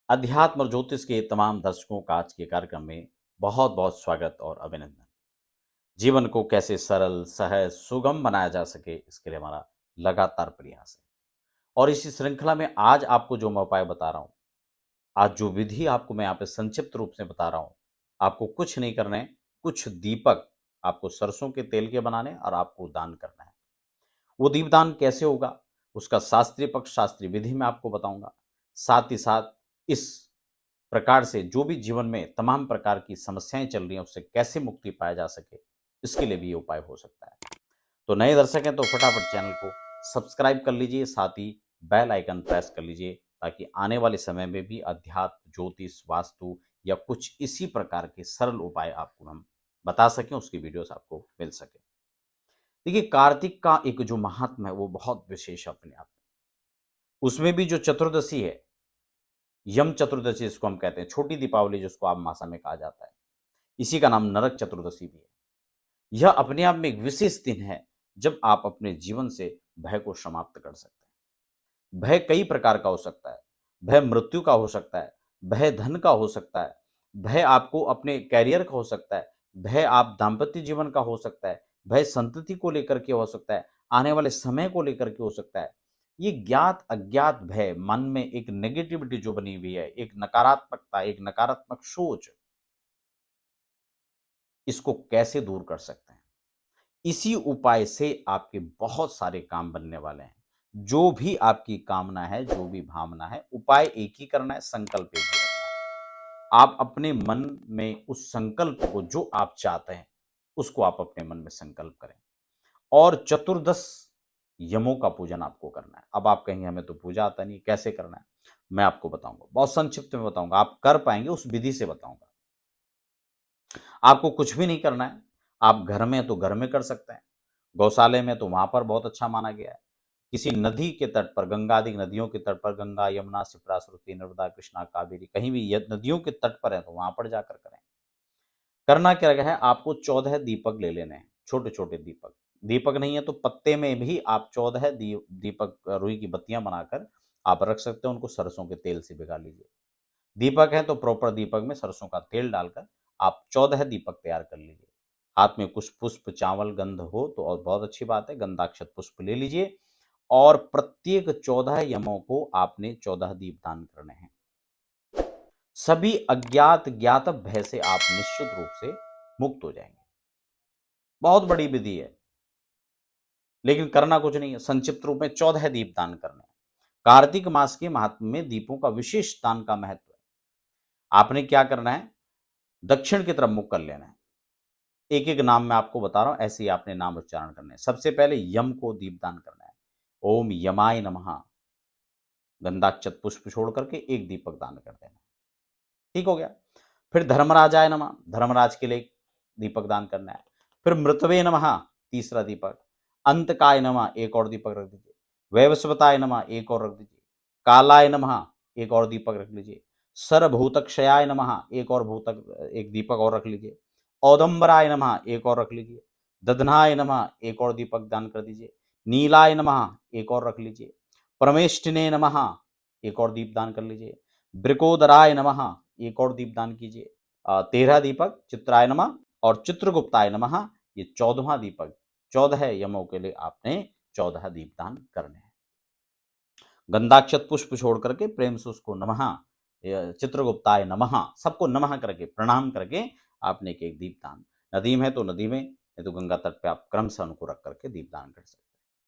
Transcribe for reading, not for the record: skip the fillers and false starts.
अध्यात्म और ज्योतिष के तमाम दर्शकों का आज के कार्यक्रम में बहुत बहुत स्वागत और अभिनंदन। जीवन को कैसे सरल, सहज, सुगम बनाया जा सके, इसके लिए हमारा लगातार प्रयास है। और इसी श्रृंखला में आज आपको जो मैं उपाय बता रहा हूँ, आज जो विधि आपको मैं यहाँ पे संक्षिप्त रूप से बता रहा हूँ, आपको कुछ नहीं करना है। कुछ दीपक आपको सरसों के तेल के बनाने और आपको दान करना है। वो दीपदान कैसे होगा, उसका शास्त्रीय पक्ष, शास्त्रीय विधि में आपको बताऊंगा। साथ ही साथ इस प्रकार से जो भी जीवन में तमाम प्रकार की समस्याएं चल रही हैं, उससे कैसे मुक्ति पाया जा सके, इसके लिए भी ये उपाय हो सकता है। तो नए दर्शक हैं तो फटाफट चैनल को सब्सक्राइब कर लीजिए, साथ ही बेल आइकन प्रेस कर लीजिए, ताकि आने वाले समय में भी अध्यात्म, ज्योतिष, वास्तु या कुछ इसी प्रकार के सरल उपाय आपको हम बता सकें, उसकी वीडियोस आपको मिल सके। देखिए, कार्तिक का एक जो महात्म है वो बहुत विशेष है अपने आप में। उसमें भी जो चतुर्दशी है, यम चतुर्दशी इसको हम कहते हैं, छोटी दीपावली जिसको आप मासा में कहा जाता है, इसी का नाम नरक चतुर्दशी भी है। यह अपने आप में एक विशेष दिन है जब आप अपने जीवन से भय को समाप्त कर सकते हैं। भय कई प्रकार का हो सकता है। भय मृत्यु का हो सकता है, भय धन का हो सकता है, भय आपको अपने कैरियर का हो सकता है, भय आप दाम्पत्य जीवन का हो सकता है, भय संतति को लेकर के हो सकता है, आने वाले समय को लेकर के हो सकता है। ये ज्ञात अज्ञात भय, मन में एक नेगेटिविटी जो बनी हुई है, एक नकारात्मकता, एक नकारात्मक सोच, इसको कैसे दूर कर सकते हैं? इसी उपाय से आपके बहुत सारे काम बनने वाले हैं। जो भी आपकी कामना है, जो भी भावना है, उपाय एक ही करना है, संकल्प एक ही रखना है। आप अपने मन में उस संकल्प को, जो आप चाहते हैं, उसको आप अपने मन में संकल्प करें। और चतुर्दश यमों का पूजन आपको करना है। अब आप कहेंगे हमें तो पूजा आता नहीं, कैसे करना है? मैं आपको बताऊंगा, बहुत संक्षिप्त में बताऊंगा, आप कर पाएंगे उस विधि से बताऊंगा। आपको कुछ भी नहीं करना है। आप घर में तो घर में कर सकते हैं, गौशाले में तो वहां पर बहुत अच्छा माना गया है। किसी नदी के तट पर, गंगा आदि नदियों के तट पर, गंगा, यमुना, शिप्रा, सरस्वती, नर्मदा, कृष्णा, कावेरी, कहीं भी नदियों के तट पर है तो वहां पर जाकर करें। करना क्या है, आपको 14 दीपक ले लेने हैं, छोटे छोटे दीपक। दीपक नहीं है तो पत्ते में भी आप 14 दीपक, रुई की बत्तियां बनाकर आप रख सकते हैं। उनको सरसों के तेल से भिगा लीजिए। दीपक है तो प्रॉपर दीपक में सरसों का तेल डालकर आप 14 दीपक तैयार कर लीजिए। हाथ में कुछ पुष्प, चावल, गंध हो तो और बहुत अच्छी बात है, गंधाक्षत पुष्प ले लीजिए। और प्रत्येक 14 यमों को आपने 14 दीपदान करने हैं। सभी अज्ञात ज्ञात भय से आप निश्चित रूप से मुक्त हो जाएंगे। बहुत बड़ी विधि है, लेकिन करना कुछ नहीं है। संक्षिप्त रूप में 14 दीपदान करने हैं। कार्तिक मास के महात्म में दीपों का विशेष दान का महत्व है। आपने क्या करना है, दक्षिण की तरफ मुख कर लेना है। एक एक नाम मैं आपको बता रहा हूं, ऐसे ही आपने नाम उच्चारण करने हैं। सबसे पहले यम को दीपदान करना है। ओम यमाय नमः, गंधाक्षत पुष्प छोड़ करके एक दीपक दान कर देना। ठीक हो गया। फिर धर्मराजाय नमः, धर्मराज के लिए दीपक दान करना है। फिर मृतवे नमः, तीसरा दीपक। अंतकाय नमः, एक और दीपक रख दीजिए। वैवस्वताय नमः, एक और रख दीजिए। कालाय नमः, एक और दीपक रख लीजिए। सर्वभूतक्षयाय नमः, एक दीपक और रख लीजिए। औदंबराय नमः, एक और रख लीजिए। दधनाय नमः, एक और दीपक दान कर दीजिए। नीलाय नमः, एक और रख लीजिए। परमेष्टिने नमः, एक और दीप दान कर लीजिए। ब्रिकोदराय नमः, एक और दीप दान कीजिए। 13 दीपक चित्राय नमः और चित्रगुप्ताय नमः, ये 14वां दीपक। 14 यमों के लिए आपने 14 दीपदान करने हैं। गंधाक्षत पुष्प छोड़ करके प्रेम से उसको नमः, चित्रगुप्ताय नमः, सबको नमः करके प्रणाम करके आपने एक एक दीपदान। नदी में है तो नदी में, नहीं तो गंगा तट पे आप क्रम से उनको रख करके दीपदान कर सकते हैं।